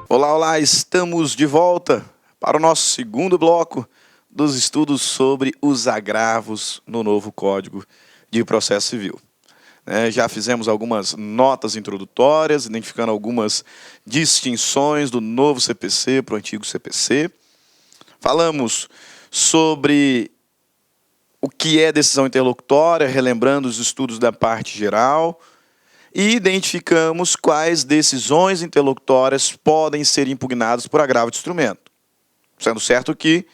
Olá, olá, estamos de volta para o nosso segundo bloco dos estudos sobre os agravos no novo Código de Processo Civil. Já fizemos algumas notas introdutórias, identificando algumas distinções do novo CPC para o antigo CPC. Falamos sobre o que é decisão interlocutória, relembrando os estudos da parte geral, e identificamos quais decisões interlocutórias podem ser impugnadas por agravo de instrumento. Sendo certo que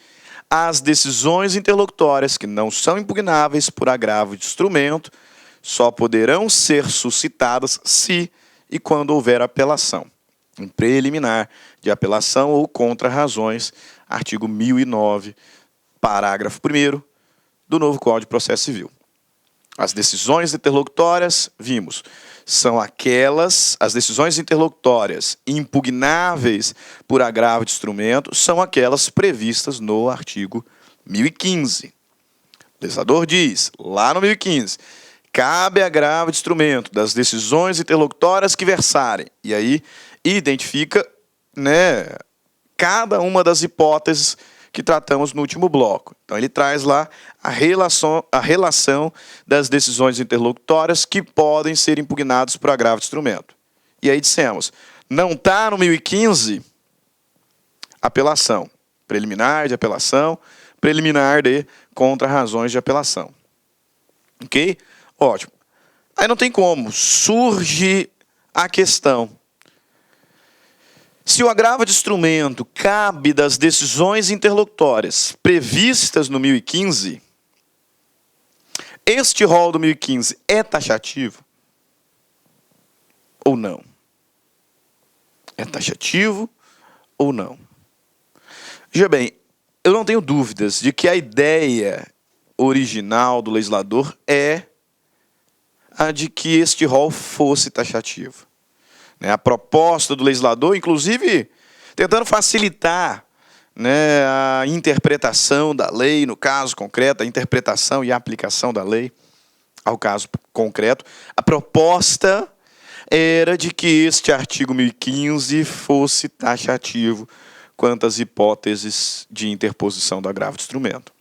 as decisões interlocutórias que não são impugnáveis por agravo de instrumento só poderão ser suscitadas se e quando houver apelação, em preliminar de apelação ou contra razões, artigo 1009, parágrafo 1º do novo Código de Processo Civil. As decisões interlocutórias, vimos, são as decisões interlocutórias impugnáveis por agravo de instrumento, são aquelas previstas no artigo 1015. O legislador diz, lá no 1015, cabe agravo de instrumento das decisões interlocutórias que versarem. E aí identifica cada uma das hipóteses que tratamos no último bloco. Então, ele traz lá a relação das decisões interlocutórias que podem ser impugnadas por agravo de instrumento. E aí dissemos, não está no 1015, apelação, preliminar de apelação, preliminar de contra-razões de apelação. Ok? Ótimo. Aí não tem como, surge a questão. Se o agravo de instrumento cabe das decisões interlocutórias previstas no 1015, este rol do 1015 é taxativo ou não? É taxativo ou não? Veja bem, eu não tenho dúvidas de que a ideia original do legislador é a de que este rol fosse taxativo. A proposta do legislador, inclusive, tentando facilitar a interpretação da lei, no caso concreto, a interpretação e a aplicação da lei ao caso concreto, a proposta era de que este artigo 1015 fosse taxativo quanto às hipóteses de interposição do agravo de instrumento.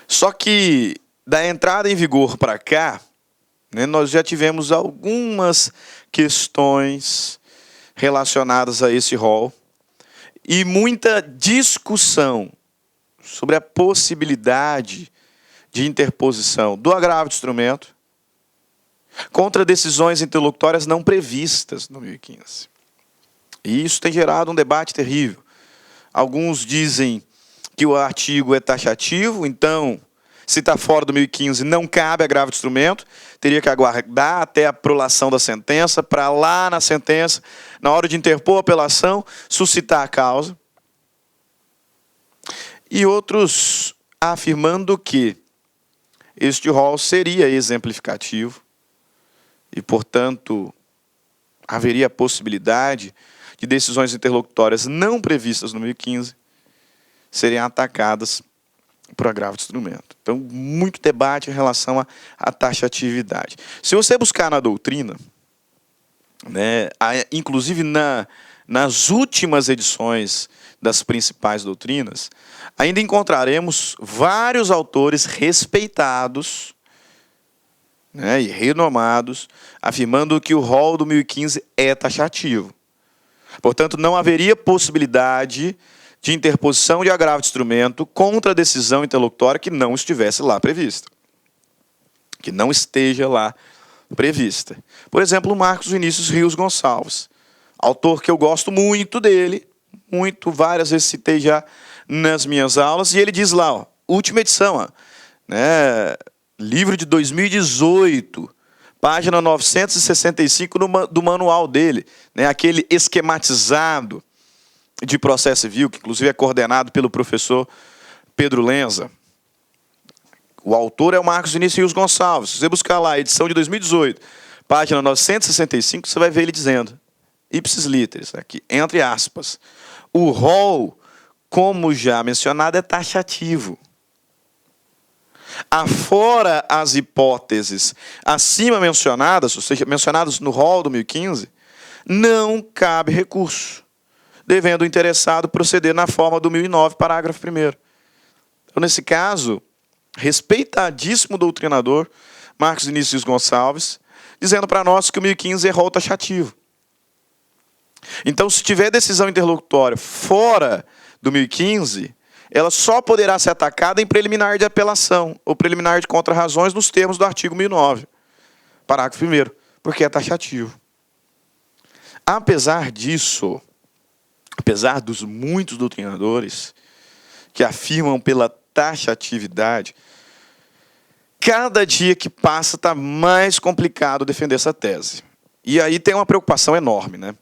Só que, da entrada em vigor para cá, nós já tivemos algumas questões relacionadas a esse rol e muita discussão sobre a possibilidade de interposição do agravo de instrumento contra decisões interlocutórias não previstas no 1015. E isso tem gerado um debate terrível. Alguns dizem que o artigo é taxativo, então, se está fora do 1015, não cabe agravo de instrumento, teria que aguardar até a prolação da sentença, para lá na sentença, na hora de interpor a apelação, suscitar a causa. E outros afirmando que este rol seria exemplificativo e, portanto, haveria a possibilidade de decisões interlocutórias não previstas no 1015 serem atacadas por agravo de instrumento. Então, muito debate em relação à taxatividade. Se você buscar na doutrina, inclusive nas últimas edições das principais doutrinas, ainda encontraremos vários autores respeitados e renomados, afirmando que o rol do 1015 é taxativo. Portanto, não haveria possibilidade de interposição de agravo de instrumento contra a decisão interlocutória que não estivesse lá prevista. Que não esteja lá prevista. Por exemplo, o Marcos Vinícius Rios Gonçalves, autor que eu gosto muito dele, várias vezes citei já nas minhas aulas, e ele diz lá, última edição, livro de 2018, página 965 do manual dele, aquele esquematizado de processo civil, que inclusive é coordenado pelo professor Pedro Lenza. O autor é o Marcos Vinícius Rios Gonçalves. Se você buscar lá, edição de 2018, página 965, você vai ver ele dizendo, ipsis literis, aqui, entre aspas, o rol, como já mencionado, é taxativo. Afora as hipóteses acima mencionadas, ou seja, mencionadas no rol do 1015, não cabe recurso, devendo o interessado proceder na forma do 1009, parágrafo 1º. Então, nesse caso, respeitadíssimo doutrinador Marcos Vinícius Gonçalves, dizendo para nós que o 1015 é rol taxativo. Então, se tiver decisão interlocutória fora do 1015, ela só poderá ser atacada em preliminar de apelação ou preliminar de contra-razões nos termos do artigo 1009, parágrafo 1º, porque é taxativo. Apesar disso, apesar dos muitos doutrinadores que afirmam pela taxatividade, cada dia que passa está mais complicado defender essa tese. E aí tem uma preocupação enorme, né?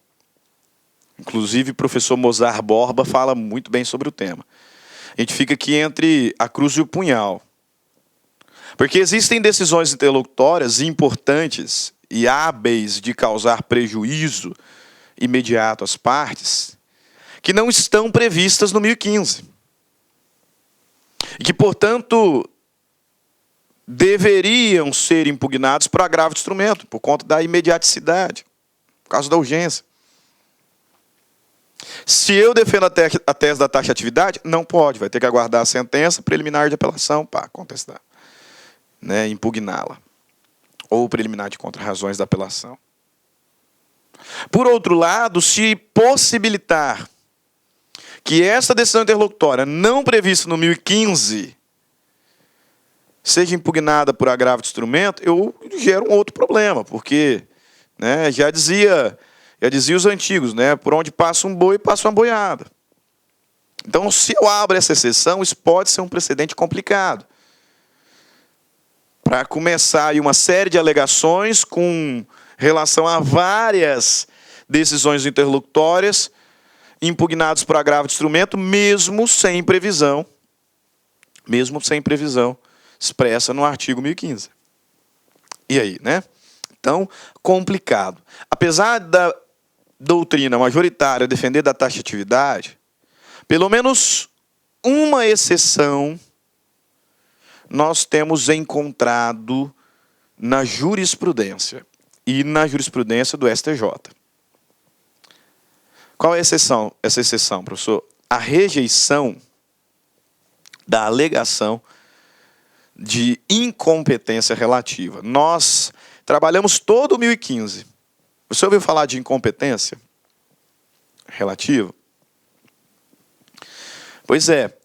Inclusive, o professor Mozart Borba fala muito bem sobre o tema. A gente fica aqui entre a cruz e o punhal. Porque existem decisões interlocutórias importantes e hábeis de causar prejuízo imediato às partes, que não estão previstas no 1015. E que, portanto, deveriam ser impugnados por agravo de instrumento, por conta da imediaticidade, por causa da urgência. Se eu defendo a tese da taxatividade, não pode, vai ter que aguardar a sentença preliminar de apelação para contestar, né, impugná-la, ou preliminar de contra-razões da apelação. Por outro lado, se possibilitar que essa decisão interlocutória não prevista no 1015 seja impugnada por agravo de instrumento, eu gero um outro problema, porque, né, já dizia os antigos, né, por onde passa um boi, passa uma boiada. Então, se eu abro essa exceção, isso pode ser um precedente complicado. Para começar aí uma série de alegações com relação a várias decisões interlocutórias impugnadas por agravo de instrumento, mesmo sem previsão expressa no artigo 1015. E aí, né? Então, complicado. Apesar da doutrina majoritária defender da taxatividade, pelo menos uma exceção nós temos encontrado na jurisprudência e na jurisprudência do STJ. Qual é essa exceção, professor? A rejeição da alegação de incompetência relativa. Nós trabalhamos todo o 1015. Você ouviu falar de incompetência relativa? Pois é.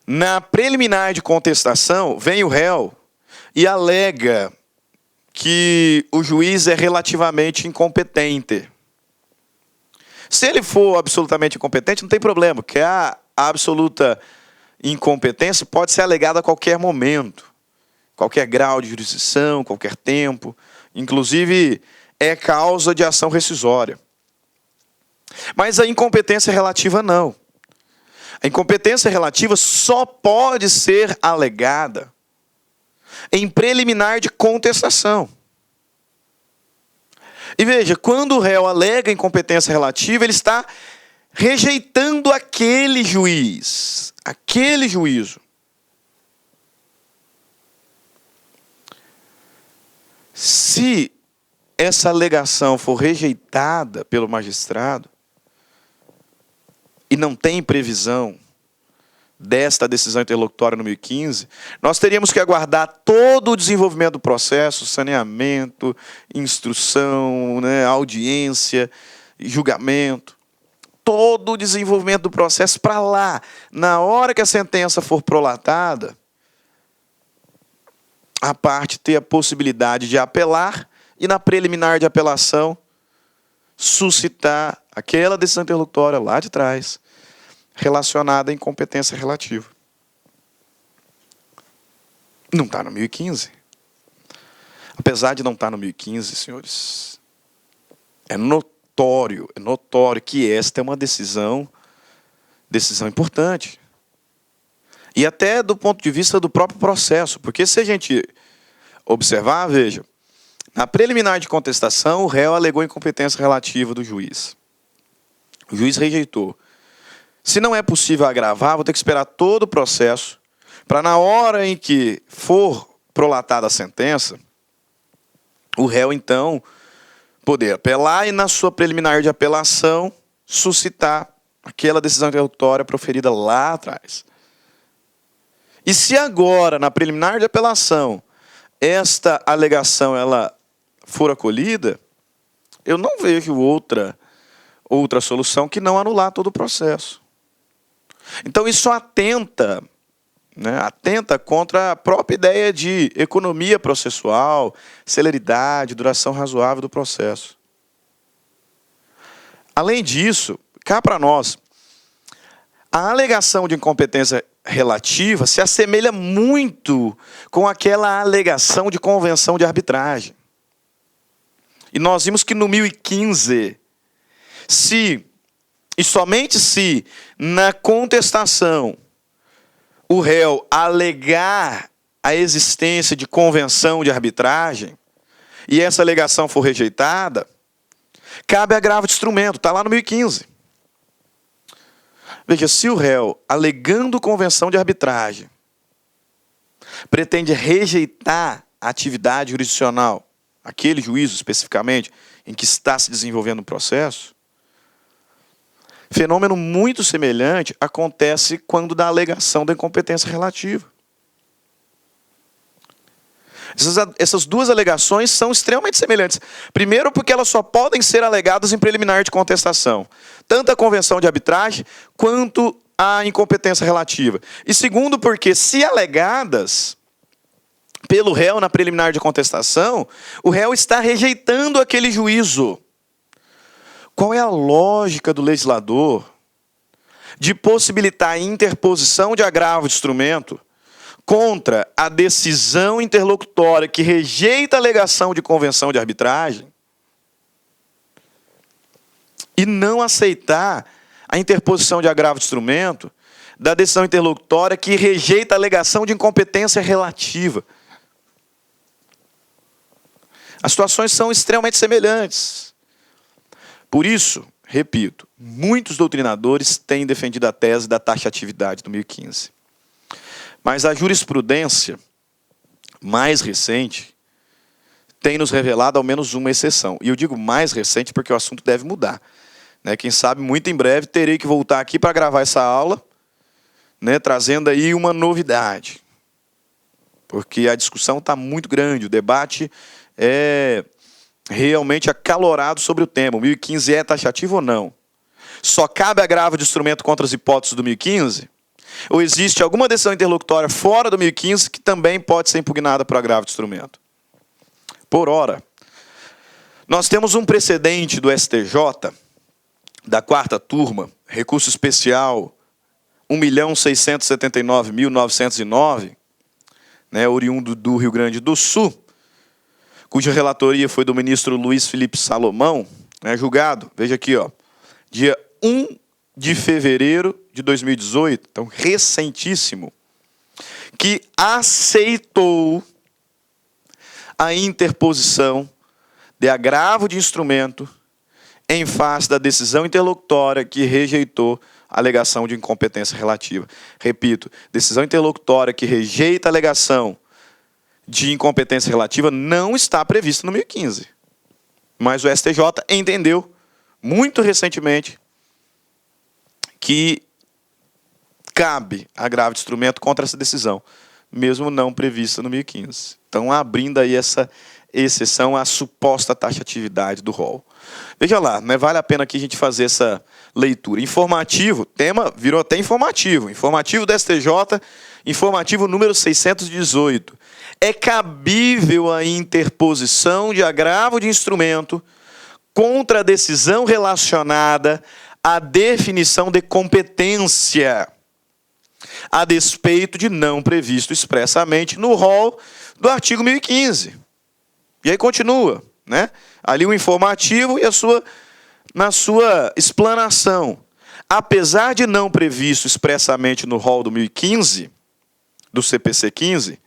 Na preliminar de contestação, vem o réu e alega que o juiz é relativamente incompetente. Se ele for absolutamente incompetente, não tem problema, porque a absoluta incompetência pode ser alegada a qualquer momento, qualquer grau de jurisdição, qualquer tempo, inclusive é causa de ação rescisória. Mas a incompetência relativa não. A incompetência relativa só pode ser alegada em preliminar de contestação. E veja, quando o réu alega incompetência relativa, ele está rejeitando aquele juiz, aquele juízo. Se essa alegação for rejeitada pelo magistrado e não tem previsão desta decisão interlocutória no 1015, nós teríamos que aguardar todo o desenvolvimento do processo, saneamento, instrução, né, audiência, julgamento, todo o desenvolvimento do processo para lá, na hora que a sentença for prolatada, a parte ter a possibilidade de apelar e na preliminar de apelação suscitar aquela decisão interlocutória lá de trás, relacionada à incompetência relativa. Não está no 1015. Apesar de não estar no 1015, senhores, é notório que esta é uma decisão importante. E até do ponto de vista do próprio processo, porque se a gente observar, veja, na preliminar de contestação, o réu alegou incompetência relativa do juiz. O juiz rejeitou. Se não é possível agravar, vou ter que esperar todo o processo para, na hora em que for prolatada a sentença, o réu, então, poder apelar e, na sua preliminar de apelação, suscitar aquela decisão interlocutória proferida lá atrás. E se agora, na preliminar de apelação, esta alegação ela for acolhida, eu não vejo outra solução que não anular todo o processo. Então isso atenta contra a própria ideia de economia processual, celeridade, duração razoável do processo. Além disso, cá para nós, a alegação de incompetência relativa se assemelha muito com aquela alegação de convenção de arbitragem. E nós vimos que no 1015, somente se na contestação o réu alegar a existência de convenção de arbitragem e essa alegação for rejeitada, cabe agravo de instrumento, está lá no 1015. Veja, se o réu, alegando convenção de arbitragem, pretende rejeitar a atividade jurisdicional, aquele juízo especificamente, em que está se desenvolvendo o processo, fenômeno muito semelhante acontece quando da alegação da incompetência relativa. Essas duas alegações são extremamente semelhantes. Primeiro, porque elas só podem ser alegadas em preliminar de contestação. Tanto a convenção de arbitragem, quanto a incompetência relativa. E segundo, porque se alegadas pelo réu na preliminar de contestação, o réu está rejeitando aquele juízo. Qual é a lógica do legislador de possibilitar a interposição de agravo de instrumento contra a decisão interlocutória que rejeita a alegação de convenção de arbitragem e não aceitar a interposição de agravo de instrumento da decisão interlocutória que rejeita a alegação de incompetência relativa? As situações são extremamente semelhantes. Por isso, repito, muitos doutrinadores têm defendido a tese da taxatividade do 1015. Mas a jurisprudência mais recente tem nos revelado ao menos uma exceção. E eu digo mais recente porque o assunto deve mudar. Quem sabe, muito em breve, terei que voltar aqui para gravar essa aula, trazendo aí uma novidade. Porque a discussão está muito grande, o debate é realmente acalorado sobre o tema. O 1015 é taxativo ou não? Só cabe agravo de instrumento contra as hipóteses do 1015? Ou existe alguma decisão interlocutória fora do 1015 que também pode ser impugnada por agravo de instrumento? Por ora, nós temos um precedente do STJ, da 4ª turma, recurso especial 1.679.909, oriundo do Rio Grande do Sul, cuja relatoria foi do ministro Luiz Felipe Salomão, julgado, veja aqui, dia 1 de fevereiro de 2018, então recentíssimo, que aceitou a interposição de agravo de instrumento em face da decisão interlocutória que rejeitou a alegação de incompetência relativa. Repito, decisão interlocutória que rejeita a alegação de incompetência relativa não está prevista no 1015. Mas o STJ entendeu, muito recentemente, que cabe agravo de instrumento contra essa decisão, mesmo não prevista no 1015. Então, abrindo aí essa exceção à suposta taxatividade do rol. Veja lá, vale a pena aqui a gente fazer essa leitura. Informativo, tema virou até informativo. Informativo do STJ, informativo número 618. É cabível a interposição de agravo de instrumento contra a decisão relacionada à definição de competência, a despeito de não previsto expressamente no rol do artigo 1015. E aí continua, ali o informativo e na sua explanação. Apesar de não previsto expressamente no rol do 1015, do CPC 15,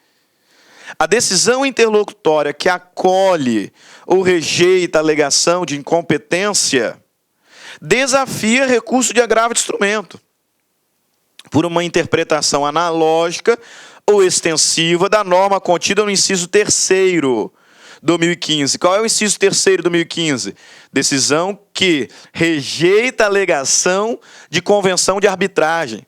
a decisão interlocutória que acolhe ou rejeita a alegação de incompetência desafia recurso de agravo de instrumento por uma interpretação analógica ou extensiva da norma contida no inciso 3º do 1015. Qual é o inciso terceiro do 1015? Decisão que rejeita a alegação de convenção de arbitragem.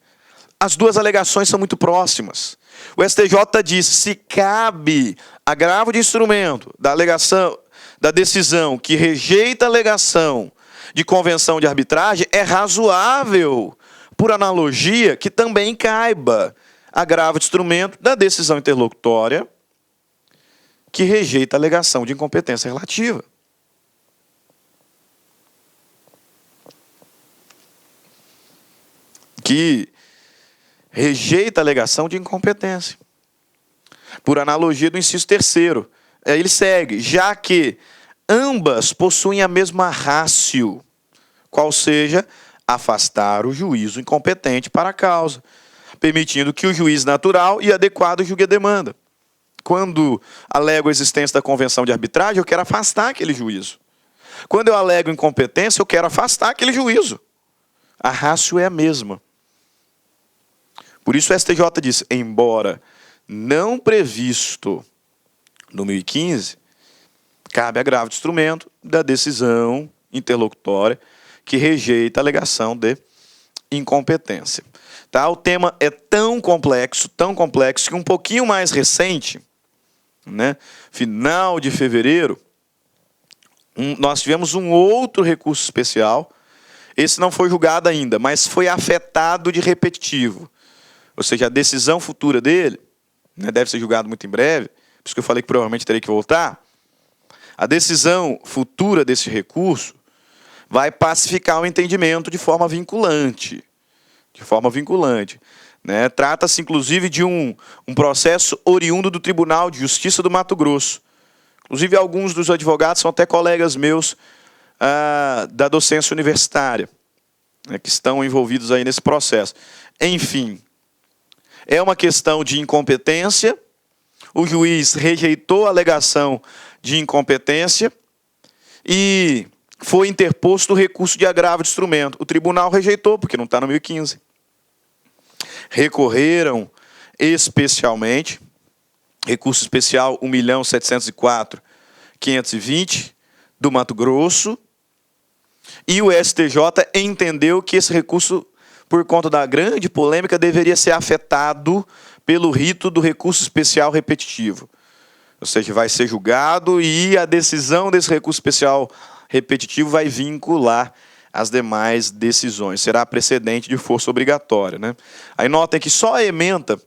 As duas alegações são muito próximas. O STJ diz: se cabe agravo de instrumento da decisão que rejeita a alegação de convenção de arbitragem, é razoável, por analogia, que também caiba agravo de instrumento da decisão interlocutória que rejeita a alegação de incompetência relativa. Que rejeita a alegação de incompetência. Por analogia do inciso terceiro. Aí ele segue: já que ambas possuem a mesma ratio, qual seja, afastar o juízo incompetente para a causa, permitindo que o juiz natural e adequado julgue a demanda. Quando alego a existência da convenção de arbitragem, eu quero afastar aquele juízo. Quando eu alego incompetência, eu quero afastar aquele juízo. A ratio é a mesma. Por isso o STJ diz: embora não previsto no 1015, cabe agravo de instrumento da decisão interlocutória que rejeita a alegação de incompetência. Tá? O tema é tão complexo, que um pouquinho mais recente, né, final de fevereiro, nós tivemos um outro recurso especial. Esse não foi julgado ainda, mas foi afetado de repetitivo. Ou seja, a decisão futura dele, né, deve ser julgado muito em breve, por isso que eu falei que provavelmente terei que voltar. A decisão futura desse recurso vai pacificar o entendimento de forma vinculante. Né? Trata-se, inclusive, de um processo oriundo do Tribunal de Justiça do Mato Grosso. Inclusive, alguns dos advogados são até colegas meus da docência universitária, né, que estão envolvidos aí nesse processo. Enfim, é uma questão de incompetência. O juiz rejeitou a alegação de incompetência e foi interposto o recurso de agravo de instrumento. O tribunal rejeitou, porque não está no 1015. Recorreram especialmente, recurso especial 1.704.520 do Mato Grosso, e o STJ entendeu que esse recurso, por conta da grande polêmica, deveria ser afetado pelo rito do recurso especial repetitivo. Ou seja, vai ser julgado e a decisão desse recurso especial repetitivo vai vincular as demais decisões. Será precedente de força obrigatória. Né? Aí notem que só a ementa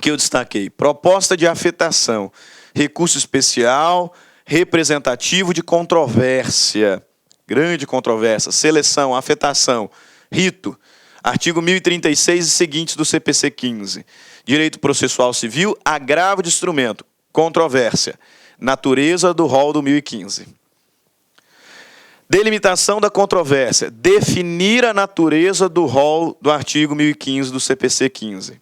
que eu destaquei: proposta de afetação, recurso especial, representativo de controvérsia, grande controvérsia, seleção, afetação, rito, artigo 1036 e seguintes do CPC 15. Direito processual civil, agravo de instrumento, controvérsia, natureza do rol do 1015. Delimitação da controvérsia, definir a natureza do rol do artigo 1015 do CPC 15.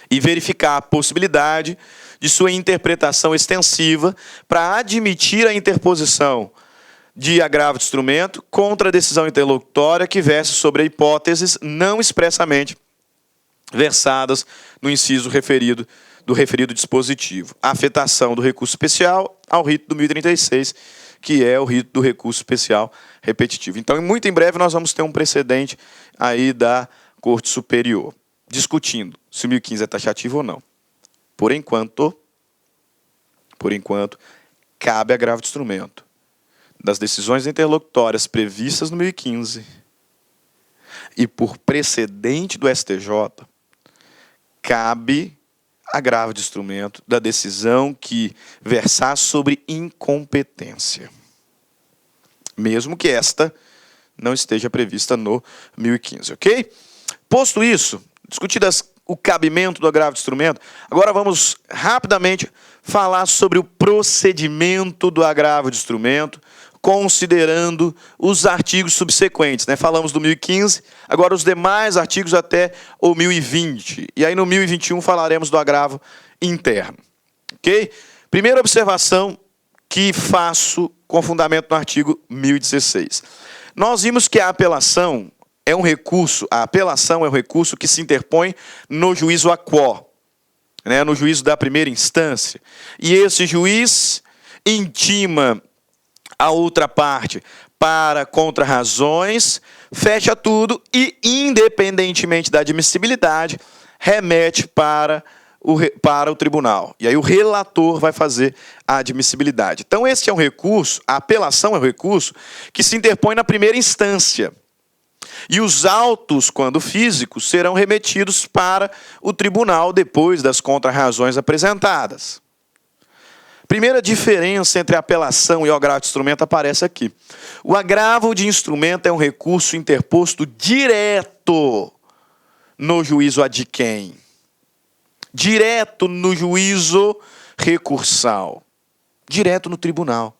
E verificar a possibilidade de sua interpretação extensiva para admitir a interposição de agravo de instrumento contra a decisão interlocutória que verse sobre hipóteses não expressamente versadas no inciso do referido dispositivo. A afetação do recurso especial ao rito do 1036, que é o rito do recurso especial repetitivo. Então, muito em breve, nós vamos ter um precedente aí da Corte Superior, discutindo se o 1015 é taxativo ou não. Por enquanto, cabe agravo de instrumento das decisões interlocutórias previstas no 1015 e por precedente do STJ, cabe agravo de instrumento da decisão que versar sobre incompetência, mesmo que esta não esteja prevista no 1015, ok? Posto isso, discutidas o cabimento do agravo de instrumento, agora vamos rapidamente falar sobre o procedimento do agravo de instrumento, considerando os artigos subsequentes. Né? Falamos do 1015, agora os demais artigos até o 1020. E aí no 1021 falaremos do agravo interno. Ok? Primeira observação que faço com fundamento no artigo 1016. Nós vimos que a apelação é um recurso que se interpõe no juízo a quo. né, no juízo da primeira instância, e esse juiz intima a outra parte para contrarrazões, fecha tudo e, independentemente da admissibilidade, remete para o tribunal. E aí o relator vai fazer a admissibilidade. Então esse é um recurso, a apelação é um recurso que se interpõe na primeira instância. E os autos, quando físicos, serão remetidos para o tribunal depois das contrarrazões apresentadas. Primeira diferença entre a apelação e o agravo de instrumento aparece aqui. O agravo de instrumento é um recurso interposto direto no juízo ad quem. Direto no juízo recursal. Direto no tribunal.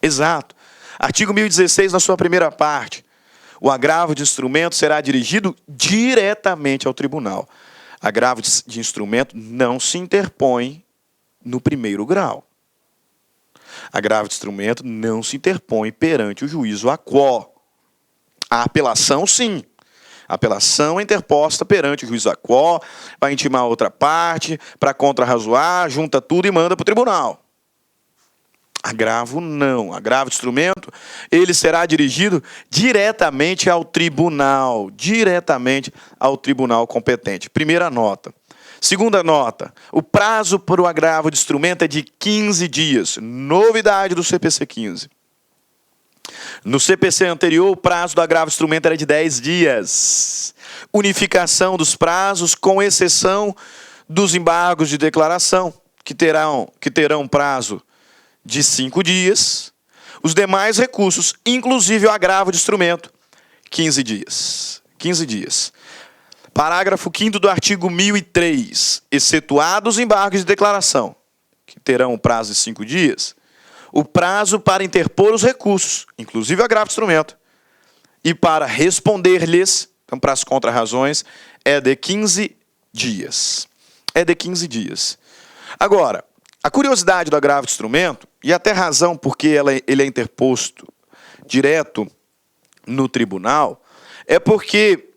Exato. Artigo 1016, na sua primeira parte. O agravo de instrumento será dirigido diretamente ao tribunal. Agravo de instrumento não se interpõe no primeiro grau. Agravo de instrumento não se interpõe perante o juízo a quo. A apelação, sim. A apelação é interposta perante o juízo a quo, vai intimar a outra parte para contrarrazoar, junta tudo e manda para o tribunal. Agravo não. Agravo de instrumento, ele será dirigido diretamente ao tribunal competente. Primeira nota. Segunda nota, o prazo para o agravo de instrumento é de 15 dias. Novidade do CPC 15. No CPC anterior, o prazo do agravo de instrumento era de 10 dias. Unificação dos prazos, com exceção dos embargos de declaração, que terão prazo de 5 dias. Os demais recursos, inclusive o agravo de instrumento, 15 dias. 15 dias. Parágrafo 5º do artigo 1003. Excetuados os embargos de declaração, que terão um prazo de 5 dias, o prazo para interpor os recursos, inclusive o agravo de instrumento, e para responder-lhes, então para as contrarrazões, é de 15 dias. É de 15 dias. Agora, a curiosidade do agravo de instrumento, e até razão porque ele é interposto direto no tribunal, é porque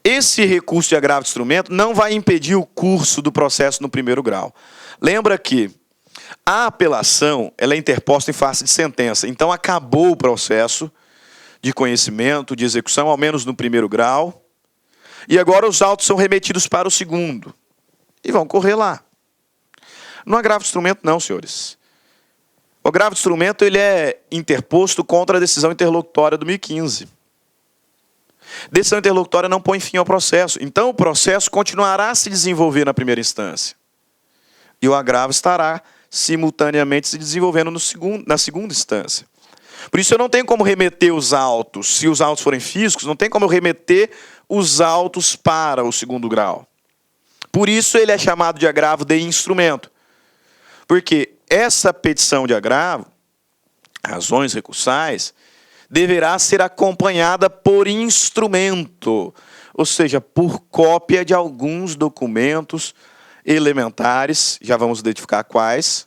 esse recurso de agravo de instrumento não vai impedir o curso do processo no primeiro grau. Lembra que a apelação ela é interposta em face de sentença. Então, acabou o processo de conhecimento, de execução, ao menos no primeiro grau. E agora os autos são remetidos para o segundo. E vão correr lá. No agravo de instrumento, não, senhores. O agravo de instrumento ele é interposto contra a decisão interlocutória do 1015. Decisão interlocutória não põe fim ao processo. Então, o processo continuará a se desenvolver na primeira instância. E o agravo estará simultaneamente se desenvolvendo na segunda instância. Por isso, eu não tenho como remeter os autos. Se os autos forem físicos, não tem como eu remeter os autos para o segundo grau. Por isso, ele é chamado de agravo de instrumento. Porque essa petição de agravo, razões recursais, deverá ser acompanhada por instrumento, ou seja, por cópia de alguns documentos elementares, já vamos identificar quais,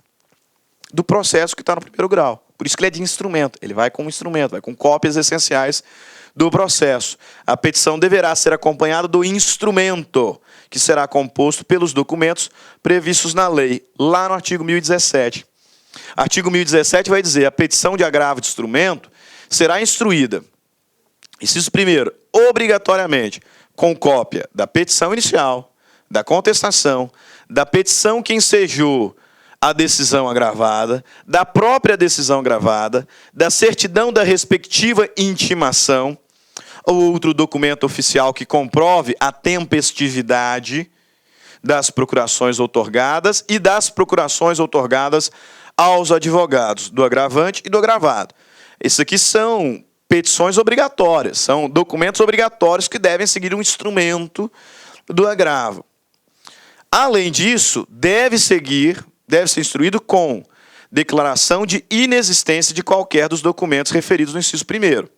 do processo que está no primeiro grau. Por isso que ele é de instrumento, ele vai com instrumento, vai com cópias essenciais do processo. A petição deverá ser acompanhada do instrumento, que será composto pelos documentos previstos na lei, lá no artigo 1017. Artigo 1017 vai dizer, a petição de agravo de instrumento será instruída, inciso primeiro, obrigatoriamente, com cópia da petição inicial, da contestação, da petição que ensejou a decisão agravada, da própria decisão agravada, da certidão da respectiva intimação, ou outro documento oficial que comprove a tempestividade das procurações outorgadas e das procurações outorgadas aos advogados do agravante e do agravado. Esses aqui são petições obrigatórias, são documentos obrigatórios que devem seguir um instrumento do agravo. Além disso, deve ser instruído com declaração de inexistência de qualquer dos documentos referidos no inciso 1º,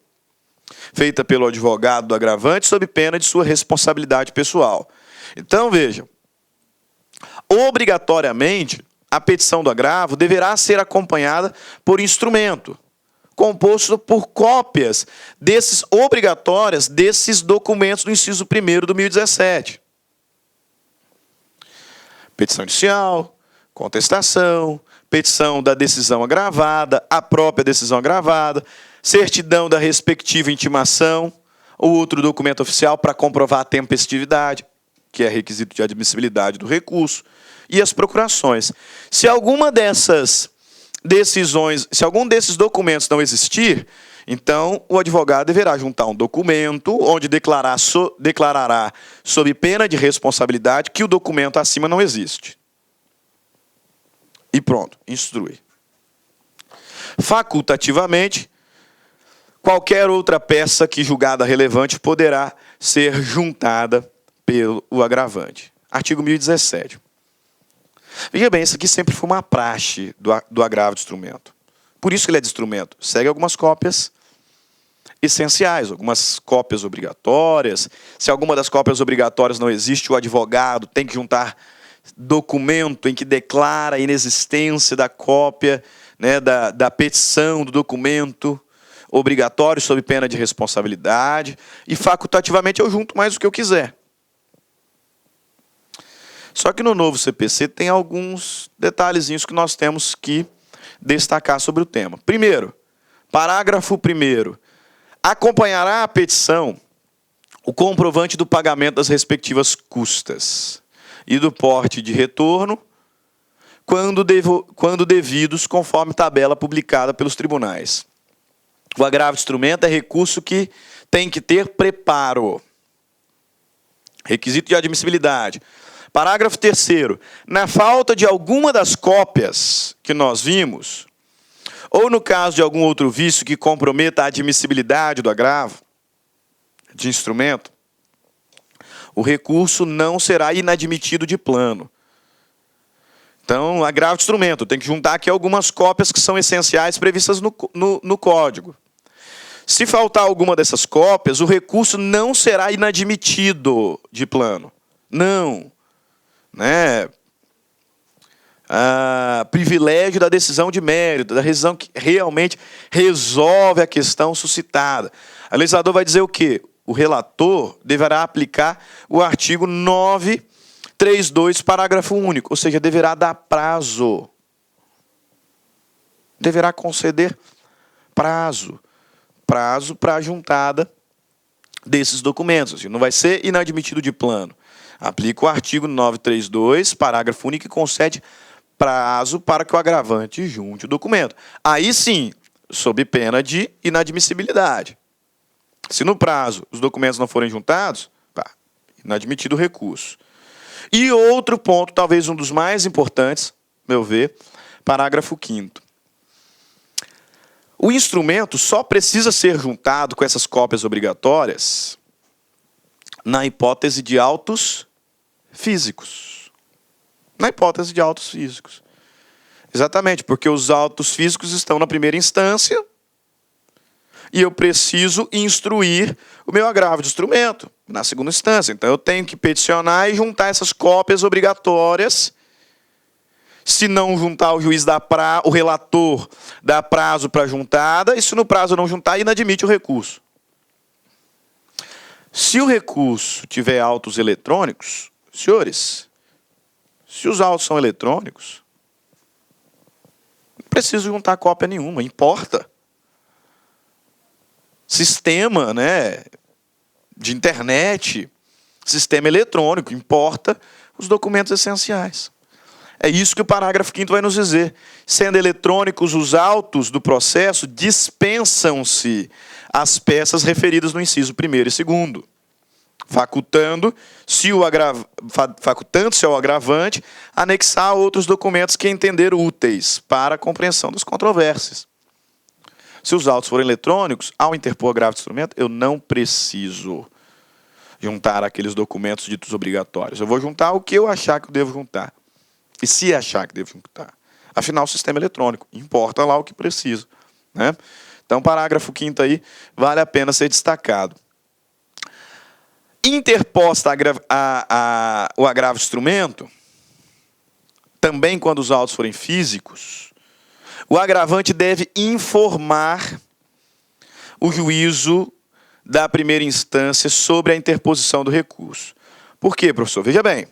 feita pelo advogado do agravante sob pena de sua responsabilidade pessoal. Então, vejam, obrigatoriamente, a petição do agravo deverá ser acompanhada por instrumento, composto por cópias obrigatórias desses documentos do inciso 1º do 1017. Petição inicial, contestação, petição da decisão agravada, a própria decisão agravada, certidão da respectiva intimação ou outro documento oficial para comprovar a tempestividade, que é requisito de admissibilidade do recurso, e as procurações. Se alguma dessas decisões, se algum desses documentos não existir, então o advogado deverá juntar um documento onde declarará sob pena de responsabilidade que o documento acima não existe. E pronto, instrui. Facultativamente, qualquer outra peça que julgada relevante poderá ser juntada pelo agravante. Artigo 1017. Veja bem, isso aqui sempre foi uma praxe do agravo de instrumento. Por isso que ele é de instrumento. Segue algumas cópias essenciais, algumas cópias obrigatórias. Se alguma das cópias obrigatórias não existe, o advogado tem que juntar documento em que declara a inexistência da cópia, né, da petição do documento obrigatório sob pena de responsabilidade. E facultativamente eu junto mais o que eu quiser. Só que no novo CPC tem alguns detalhezinhos que nós temos que destacar sobre o tema. Primeiro, parágrafo 1º. Acompanhará a petição o comprovante do pagamento das respectivas custas e do porte de retorno, quando devidos, conforme tabela publicada pelos tribunais. O agravo de instrumento é recurso que tem que ter preparo. Requisito de admissibilidade. Parágrafo 3º. Na falta de alguma das cópias que nós vimos, ou no caso de algum outro vício que comprometa a admissibilidade do agravo de instrumento, o recurso não será inadmitido de plano. Então, agravo de instrumento. Tem que juntar aqui algumas cópias que são essenciais previstas no Código. Se faltar alguma dessas cópias, o recurso não será inadmitido de plano. Não. Né? Privilégio da decisão de mérito, da decisão que realmente resolve a questão suscitada. O legislador vai dizer o quê? O relator deverá aplicar o artigo 932, parágrafo único, ou seja, deverá dar prazo. Deverá conceder prazo para a juntada desses documentos. Não vai ser inadmitido de plano. Aplica o artigo 932, parágrafo único, que concede prazo para que o agravante junte o documento. Aí sim, sob pena de inadmissibilidade. Se no prazo os documentos não forem juntados, inadmitido o recurso. E outro ponto, talvez um dos mais importantes, meu ver, parágrafo 5º. O instrumento só precisa ser juntado com essas cópias obrigatórias na hipótese de autos físicos. Na hipótese de autos físicos. Exatamente, porque os autos físicos estão na primeira instância e eu preciso instruir o meu agravo de instrumento na segunda instância. Então, eu tenho que peticionar e juntar essas cópias obrigatórias. Se não juntar, o relator dá prazo para juntada, e se no prazo não juntar, inadmite o recurso. Se o recurso tiver autos eletrônicos, senhores, se os autos são eletrônicos, não preciso juntar cópia nenhuma, importa. Sistema, né, de internet, sistema eletrônico, importa os documentos essenciais. É isso que o parágrafo 5º vai nos dizer. Sendo eletrônicos os autos do processo, dispensam-se as peças referidas no inciso 1º e 2º, facultando-se ao agravante anexar outros documentos que entender úteis para a compreensão das controvérsias. Se os autos forem eletrônicos, ao interpor agravo de instrumento, eu não preciso juntar aqueles documentos ditos obrigatórios. Eu vou juntar o que eu achar que eu devo juntar. E se achar que devo juntar. Afinal, o sistema eletrônico. Importa lá o que preciso. Né? Então, parágrafo 5º aí vale a pena ser destacado. Interposta o agravo de instrumento, também quando os autos forem físicos, o agravante deve informar o juízo da primeira instância sobre a interposição do recurso. Por quê, professor? Veja bem,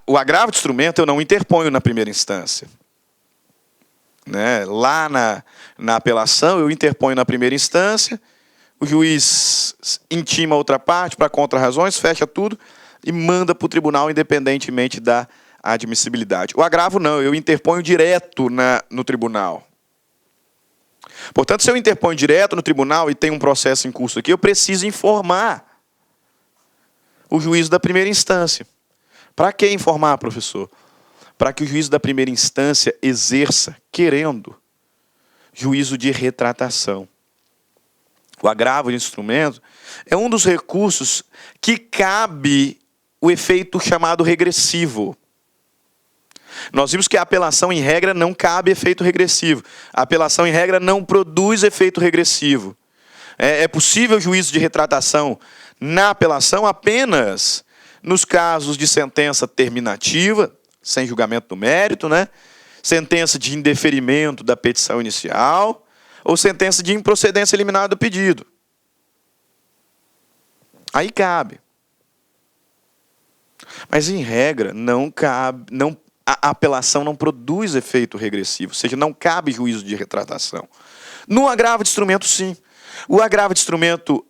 O agravo de instrumento eu não interponho na primeira instância. Né? Lá na apelação, eu interponho na primeira instância, o juiz intima a outra parte para contra-razões, fecha tudo e manda para o tribunal independentemente da admissibilidade. O agravo não, eu interponho direto no tribunal. Portanto, se eu interponho direto no tribunal e tem um processo em curso aqui, eu preciso informar o juiz da primeira instância. Para que informar, professor? Para que o juiz da primeira instância exerça, querendo, juízo de retratação. O agravo de instrumento é um dos recursos que cabe o efeito chamado regressivo. Nós vimos que a apelação, em regra, não cabe efeito regressivo. A apelação, em regra, não produz efeito regressivo. É possível juízo de retratação na apelação apenas nos casos de sentença terminativa, sem julgamento do mérito, né? Sentença de indeferimento da petição inicial, ou sentença de improcedência liminar do pedido. Aí cabe. Mas, em regra, não cabe, a apelação não produz efeito regressivo, ou seja, não cabe juízo de retratação. No agravo de instrumento, sim. O agravo de instrumento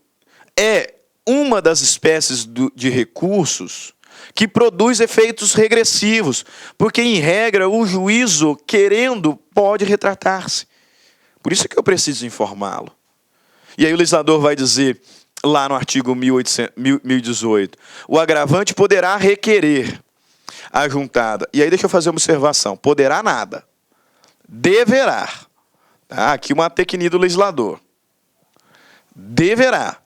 é uma das espécies de recursos que produz efeitos regressivos, porque, em regra, o juízo, querendo, pode retratar-se. Por isso é que eu preciso informá-lo. E aí o legislador vai dizer, lá no artigo 1018, o agravante poderá requerer a juntada. E aí deixa eu fazer uma observação. Poderá nada. Deverá. Tá? Aqui uma tecnia do legislador. Deverá.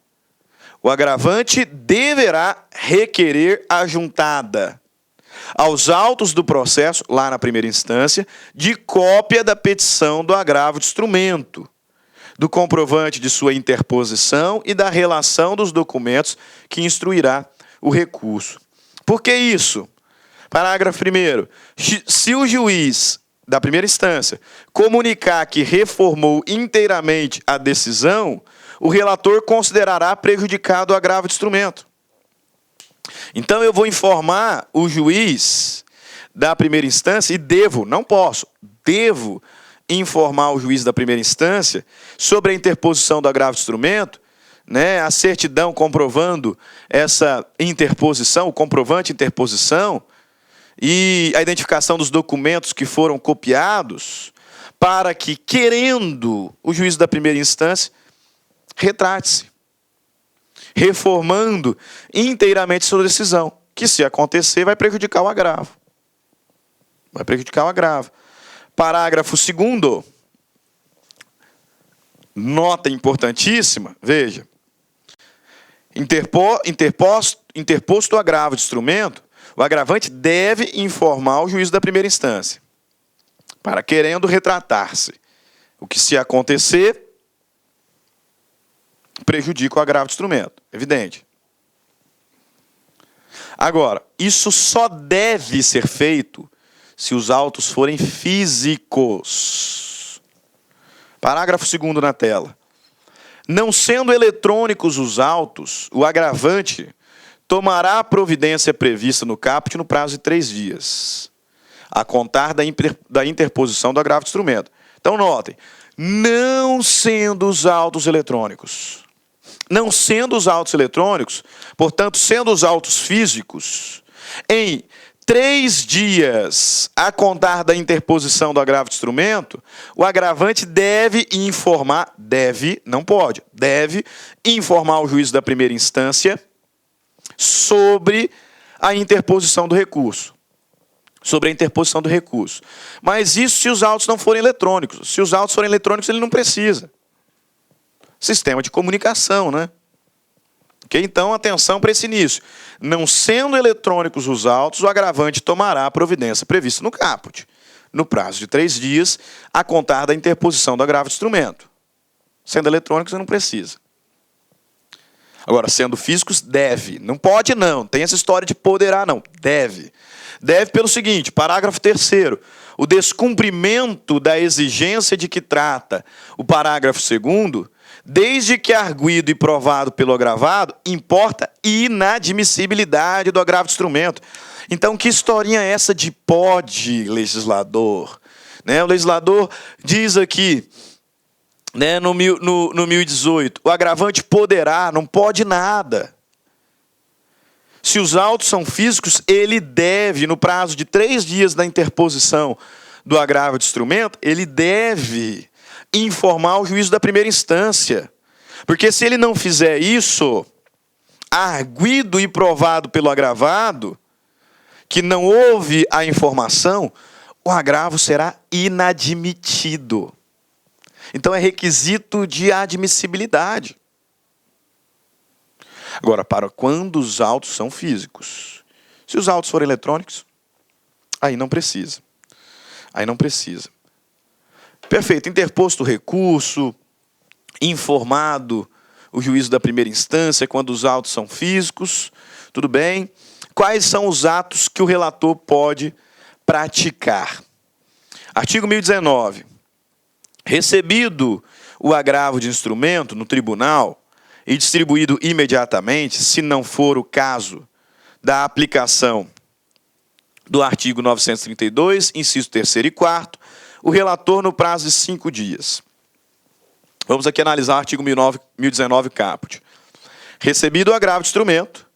O agravante deverá requerer a juntada aos autos do processo, lá na primeira instância, de cópia da petição do agravo de instrumento, do comprovante de sua interposição e da relação dos documentos que instruirá o recurso. Por que isso? Parágrafo 1º. Se o juiz da primeira instância comunicar que reformou inteiramente a decisão, o relator considerará prejudicado o agravo de instrumento. Então eu vou informar o juiz da primeira instância e devo informar o juiz da primeira instância sobre a interposição do agravo de instrumento, né, a certidão comprovando essa interposição, o comprovante de interposição e a identificação dos documentos que foram copiados, para que, querendo o juiz da primeira instância, retrate-se, reformando inteiramente sua decisão, que, se acontecer, vai prejudicar o agravo. Vai prejudicar o agravo. Parágrafo 2º, nota importantíssima, veja. Interposto o agravo de instrumento, o agravante deve informar o juiz da primeira instância, para, querendo, retratar-se. O que, se acontecer, prejudica o agravo de instrumento, evidente. Agora, isso só deve ser feito se os autos forem físicos. Parágrafo 2º na tela. Não sendo eletrônicos os autos, o agravante tomará a providência prevista no caput no prazo de 3 dias, a contar da interposição do agravo de instrumento. Então, notem, não sendo os autos eletrônicos. Não sendo os autos eletrônicos, portanto, sendo os autos físicos, em 3 dias a contar da interposição do agravo de instrumento, o agravante deve informar, não pode, deve informar o juiz da primeira instância sobre a interposição do recurso. Sobre a interposição do recurso. Mas isso se os autos não forem eletrônicos. Se os autos forem eletrônicos, ele não precisa. Sistema de comunicação, né? Ok? Então, atenção para esse início. Não sendo eletrônicos os autos, o agravante tomará a providência prevista no caput, no prazo de 3 dias, a contar da interposição do agravo de instrumento. Sendo eletrônicos, não precisa. Agora, sendo físicos, deve. Não pode, não. Tem essa história de poderá, não. Deve. Deve pelo seguinte, parágrafo 3º. O descumprimento da exigência de que trata o parágrafo 2º Desde que arguido e provado pelo agravado, importa inadmissibilidade do agravo de instrumento. Então, que historinha é essa de pode, legislador? Né? O legislador diz aqui, né, no 1018, o agravante poderá, não pode nada. Se os autos são físicos, ele deve, no prazo de 3 dias da interposição do agravo de instrumento, ele deve informar o juízo da primeira instância. Porque se ele não fizer isso, arguido e provado pelo agravado, que não houve a informação, o agravo será inadmitido. Então é requisito de admissibilidade. Agora, para quando os autos são físicos. Se os autos forem eletrônicos, aí não precisa. Aí não precisa. Perfeito. Interposto o recurso, informado o juízo da primeira instância, quando os autos são físicos, tudo bem. Quais são os atos que o relator pode praticar? Artigo 1019. Recebido o agravo de instrumento no tribunal e distribuído imediatamente, se não for o caso da aplicação do artigo 932, inciso 3º e 4º, o relator no prazo de 5 dias. Vamos aqui analisar o artigo 1019 caput. Recebido o agravo de instrumento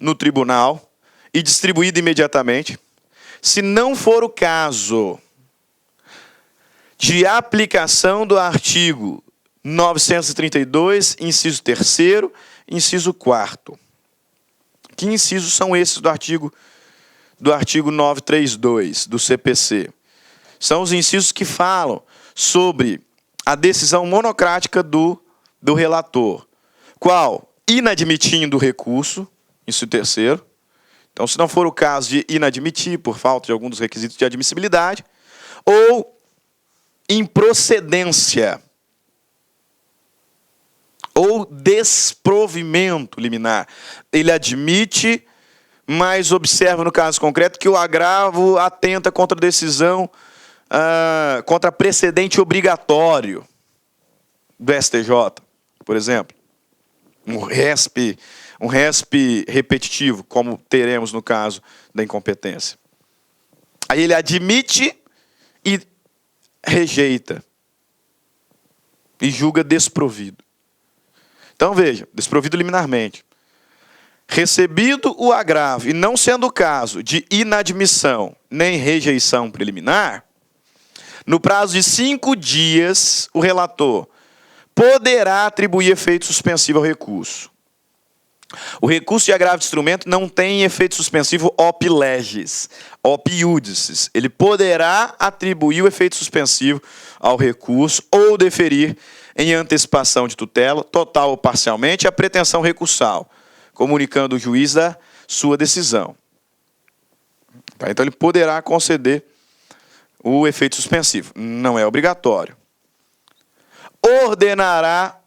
no tribunal e distribuído imediatamente, se não for o caso de aplicação do artigo 932, inciso 3º, inciso 4º. Que incisos são esses do artigo 932 do CPC? São os incisos que falam sobre a decisão monocrática do relator. Qual? Inadmitindo o recurso, inciso 3º. Então, se não for o caso de inadmitir por falta de algum dos requisitos de admissibilidade, ou improcedência, ou desprovimento liminar. Ele admite, mas observa no caso concreto que o agravo atenta contra a decisão, contra precedente obrigatório do STJ, por exemplo. Um RESP repetitivo, como teremos no caso da incompetência. Aí ele admite e rejeita. E julga desprovido. Então, veja, desprovido liminarmente. Recebido o agravo, e não sendo o caso de inadmissão nem rejeição preliminar, no prazo de 5 dias, o relator poderá atribuir efeito suspensivo ao recurso. O recurso de agravo de instrumento não tem efeito suspensivo op legis, op iudices. Ele poderá atribuir o efeito suspensivo ao recurso ou deferir em antecipação de tutela, total ou parcialmente, a pretensão recursal, comunicando o juiz a sua decisão. Tá? Então, ele poderá conceder o efeito suspensivo. Não é obrigatório. Ordenará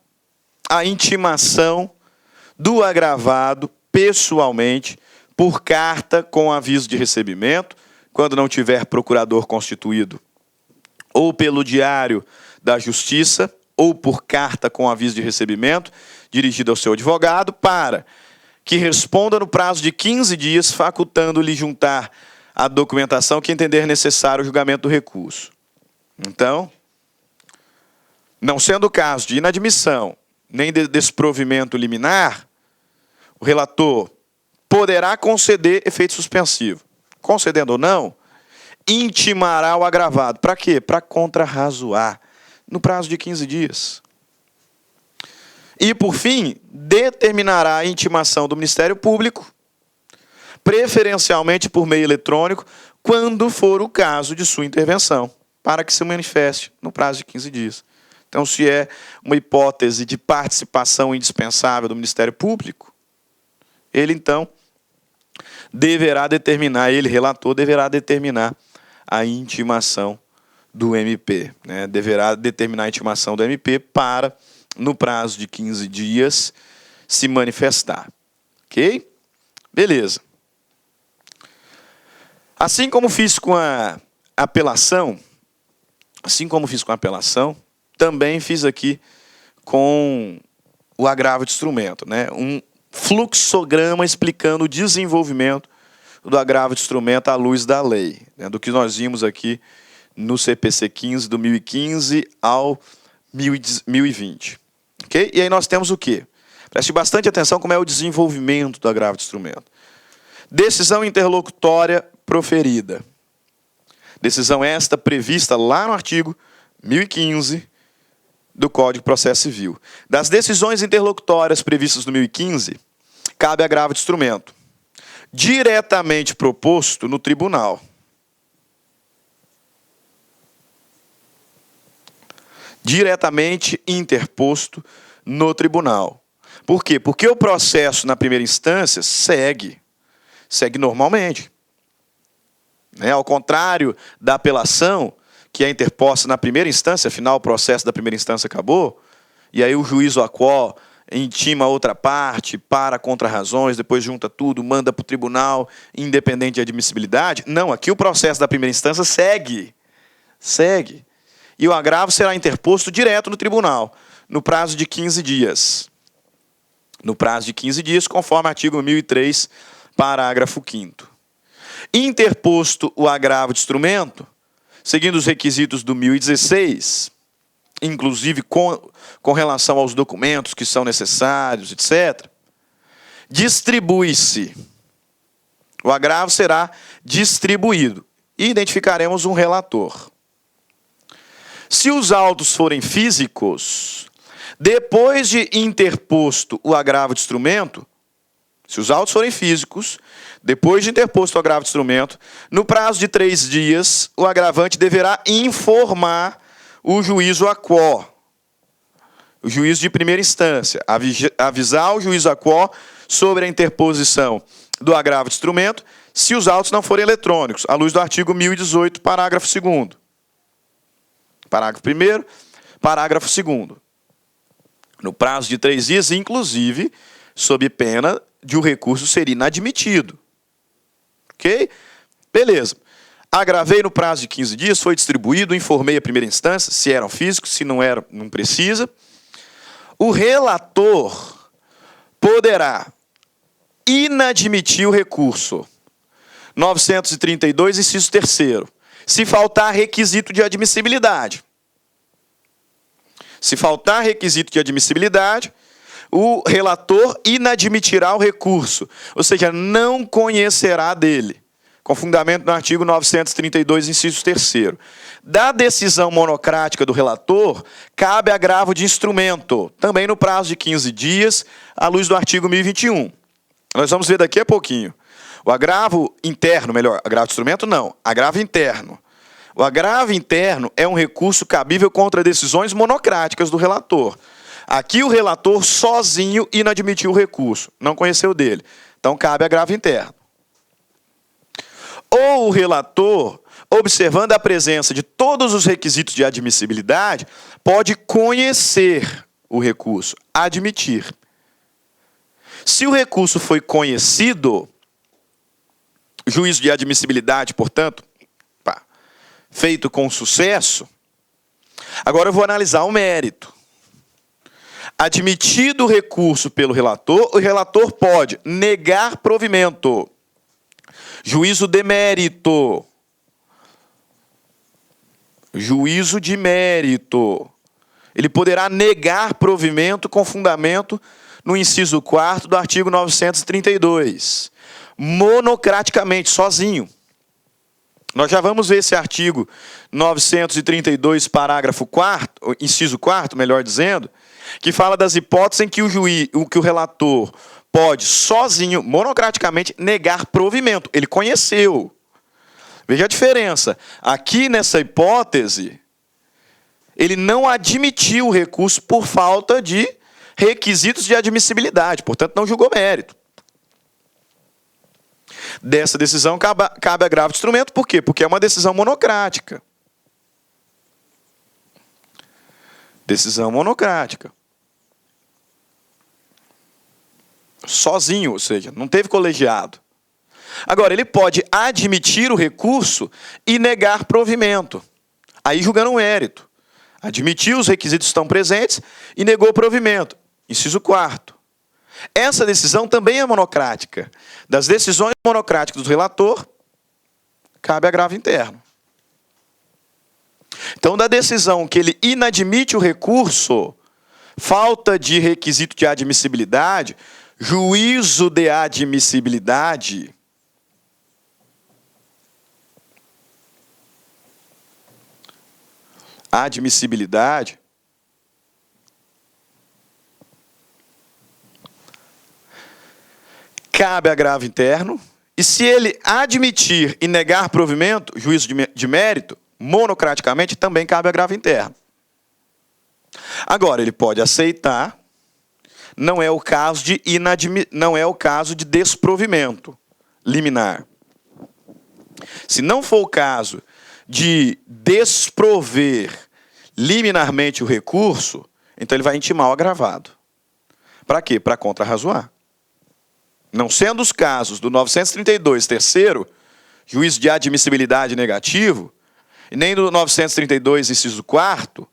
a intimação do agravado pessoalmente, por carta com aviso de recebimento, quando não tiver procurador constituído, ou pelo diário da Justiça, ou por carta com aviso de recebimento, dirigido ao seu advogado, para que responda no prazo de 15 dias, facultando-lhe juntar a documentação que entender necessário o julgamento do recurso. Então, não sendo o caso de inadmissão, nem de desprovimento liminar, o relator poderá conceder efeito suspensivo. Concedendo ou não, intimará o agravado. Para quê? Para contrarrazoar no prazo de 15 dias. E, por fim, determinará a intimação do Ministério Público, preferencialmente por meio eletrônico, quando for o caso de sua intervenção, para que se manifeste no prazo de 15 dias. Então, se é uma hipótese de participação indispensável do Ministério Público, ele, então, deverá determinar, relator, deverá determinar a intimação do MP. Né? Deverá determinar a intimação do MP para, no prazo de 15 dias, se manifestar. Ok? Beleza. Assim como fiz com a apelação, também fiz aqui com o agravo de instrumento, né? Um fluxograma explicando o desenvolvimento do agravo de instrumento à luz da lei, né? Do que nós vimos aqui no CPC 15, do 1015 ao 1020. Okay? E aí nós temos o quê? Preste bastante atenção como é o desenvolvimento do agravo de instrumento. Decisão interlocutória proferida. Decisão esta prevista lá no artigo 1015 do Código de Processo Civil. Das decisões interlocutórias previstas no 1015, cabe agravo de instrumento diretamente proposto no tribunal. Diretamente interposto no tribunal. Por quê? Porque o processo na primeira instância segue normalmente. Né? Ao contrário da apelação, que é interposta na primeira instância, afinal o processo da primeira instância acabou, e aí o juízo a quo intima a outra parte, para contra-razões, depois junta tudo, manda para o tribunal, independente de admissibilidade. Não, aqui o processo da primeira instância segue. E o agravo será interposto direto no tribunal, no prazo de 15 dias. No prazo de 15 dias, conforme artigo 1003, parágrafo 5º. Interposto o agravo de instrumento, seguindo os requisitos do 1016, inclusive com relação aos documentos que são necessários, etc., distribui-se. O agravo será distribuído e identificaremos um relator. Se os autos forem físicos, depois de interposto o agravo de instrumento, se os autos forem físicos, depois de interposto o agravo de instrumento, no prazo de 3 dias, o agravante deverá informar o juízo a quo, o juízo de primeira instância, avisar o juízo a quo sobre a interposição do agravo de instrumento, se os autos não forem eletrônicos, à luz do artigo 1018, parágrafo 2º. Parágrafo 1º, parágrafo 2º. No prazo de 3 dias, inclusive, sob pena de o recurso ser inadmitido. Ok? Beleza. Agravei no prazo de 15 dias, foi distribuído, informei a primeira instância, se eram físicos, se não eram, não precisa. O relator poderá inadmitir o recurso. 932, inciso 3º. Se faltar requisito de admissibilidade. Se faltar requisito de admissibilidade, o relator inadmitirá o recurso, ou seja, não conhecerá dele, com fundamento no artigo 932, inciso 3º. Da decisão monocrática do relator, cabe agravo de instrumento, também no prazo de 15 dias, à luz do artigo 1021. Nós vamos ver daqui a pouquinho. O agravo interno, melhor, agravo de instrumento não, agravo interno. O agravo interno é um recurso cabível contra decisões monocráticas do relator. Aqui o relator sozinho inadmitiu o recurso, não conheceu dele. Então cabe agravo interno. Ou o relator, observando a presença de todos os requisitos de admissibilidade, pode conhecer o recurso, admitir. Se o recurso foi conhecido, juízo de admissibilidade, portanto, feito com sucesso, agora eu vou analisar o mérito. Admitido o recurso pelo relator, o relator pode negar provimento. Juízo de mérito. Juízo de mérito. Ele poderá negar provimento com fundamento no inciso 4º do artigo 932. Monocraticamente, sozinho. Nós já vamos ver esse artigo 932, parágrafo 4º, inciso 4º, melhor dizendo, que fala das hipóteses em que o relator pode, sozinho, monocraticamente, negar provimento. Ele conheceu. Veja a diferença. Aqui, nessa hipótese, ele não admitiu o recurso por falta de requisitos de admissibilidade, portanto, não julgou mérito. Dessa decisão cabe agravo de instrumento, por quê? Porque é uma decisão monocrática. Decisão monocrática. Sozinho, ou seja, não teve colegiado. Agora, ele pode admitir o recurso e negar provimento. Aí julgando o mérito. Admitiu, os requisitos estão presentes e negou o provimento. Inciso 4º. Essa decisão também é monocrática. Das decisões monocráticas do relator, cabe agravo interno. Então, da decisão que ele inadmite o recurso, falta de requisito de admissibilidade, juízo de admissibilidade, cabe agravo interno, e se ele admitir e negar provimento, juízo de mérito, monocraticamente, também cabe agravo interno. Agora, ele pode aceitar, não é o caso de desprovimento liminar. Se não for o caso de desprover liminarmente o recurso, então ele vai intimar o agravado. Para quê? Para contrarrazoar. Não sendo os casos do 932, terceiro, juízo de admissibilidade negativo, e nem do 932, inciso 4º,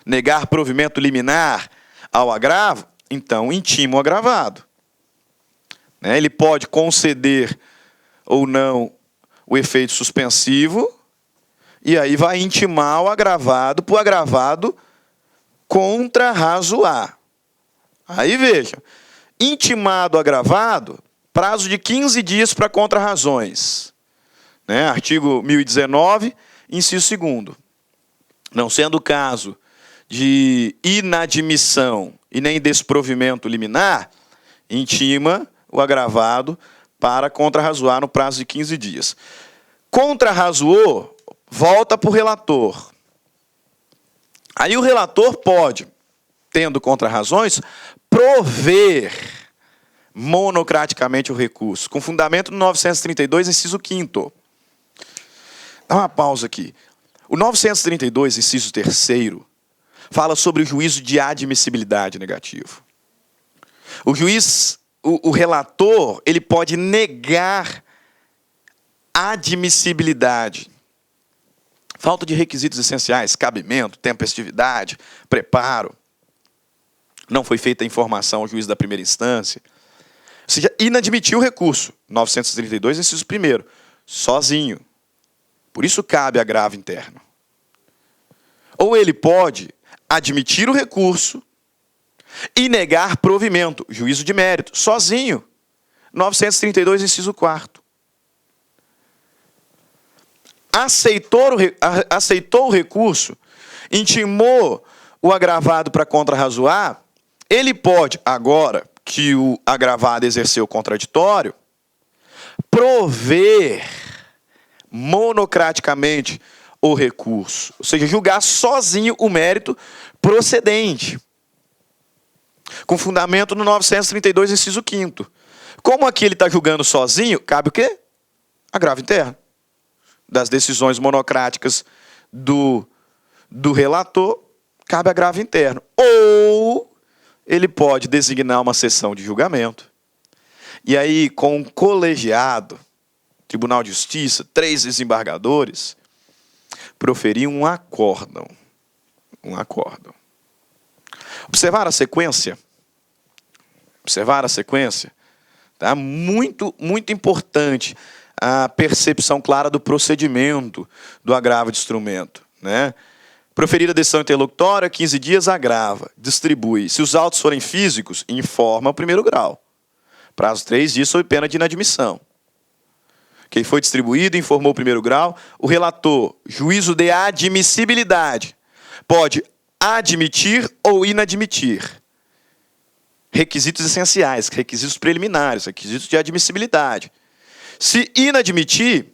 negar provimento liminar ao agravo, então intima o agravado. Ele pode conceder ou não o efeito suspensivo, e aí vai intimar o agravado para o agravado contrarrazoar. Aí veja, intimado o agravado, prazo de 15 dias para contrarrazões. Artigo 1019, inciso 2º. Não sendo o caso de inadmissão e nem desprovimento liminar, intima o agravado para contrarrazoar no prazo de 15 dias. Contrarrazoou, volta para o relator. Aí o relator pode, tendo contrarrazões, prover monocraticamente o recurso, com fundamento no 932, inciso 5º. Dá uma pausa aqui. O 932, inciso 3º, fala sobre o juízo de admissibilidade negativo. O relator, ele pode negar admissibilidade. Falta de requisitos essenciais, cabimento, tempestividade, preparo. Não foi feita a informação ao juiz da primeira instância. Ou seja, inadmitiu o recurso. 932, inciso 1º, sozinho. Por isso cabe agravo interno. Ou ele pode admitir o recurso e negar provimento, juízo de mérito, sozinho. 932, inciso 4º. Aceitou o recurso, intimou o agravado para contrarrazoar, ele pode, agora que o agravado exerceu o contraditório, prover monocraticamente o recurso, ou seja, julgar sozinho o mérito procedente, com fundamento no 932, inciso 5º. Como aqui ele está julgando sozinho, cabe o quê? Agravo interno. Das decisões monocráticas do relator, cabe agravo interno. Ou ele pode designar uma sessão de julgamento, e aí com um colegiado, Tribunal de Justiça, 3 desembargadores, proferir um acórdão. Observar a sequência? Tá? Muito, muito importante a percepção clara do procedimento do agravo de instrumento. Proferir a decisão interlocutória, 15 dias, agrava, distribui. Se os autos forem físicos, informa o primeiro grau. Prazo 3 dias sob pena de inadmissão. Quem foi distribuído, informou o primeiro grau. O relator, juízo de admissibilidade, pode admitir ou inadmitir. Requisitos essenciais, requisitos preliminares, requisitos de admissibilidade. Se inadmitir,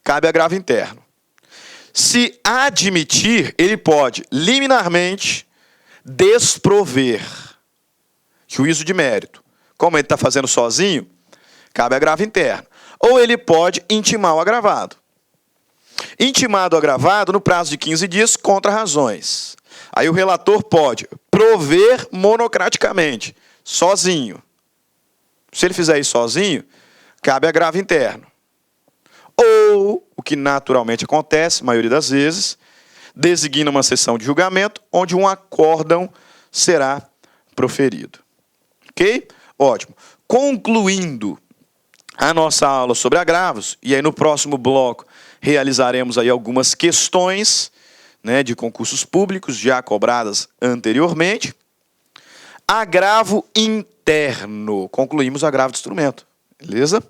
cabe agravo interno. Se admitir, ele pode liminarmente desprover. Juízo de mérito. Como ele está fazendo sozinho, cabe agravo interno. Ou ele pode intimar o agravado. Intimado o agravado, no prazo de 15 dias, contra razões. Aí o relator pode prover monocraticamente, sozinho. Se ele fizer isso sozinho, cabe agravo interno. Ou, o que naturalmente acontece, a maioria das vezes, designa uma sessão de julgamento onde um acórdão será proferido. Ok? Ótimo. Concluindo a nossa aula sobre agravos, e aí no próximo bloco realizaremos aí algumas questões, né, de concursos públicos já cobradas anteriormente. Agravo interno. Concluímos o agravo de instrumento. Beleza?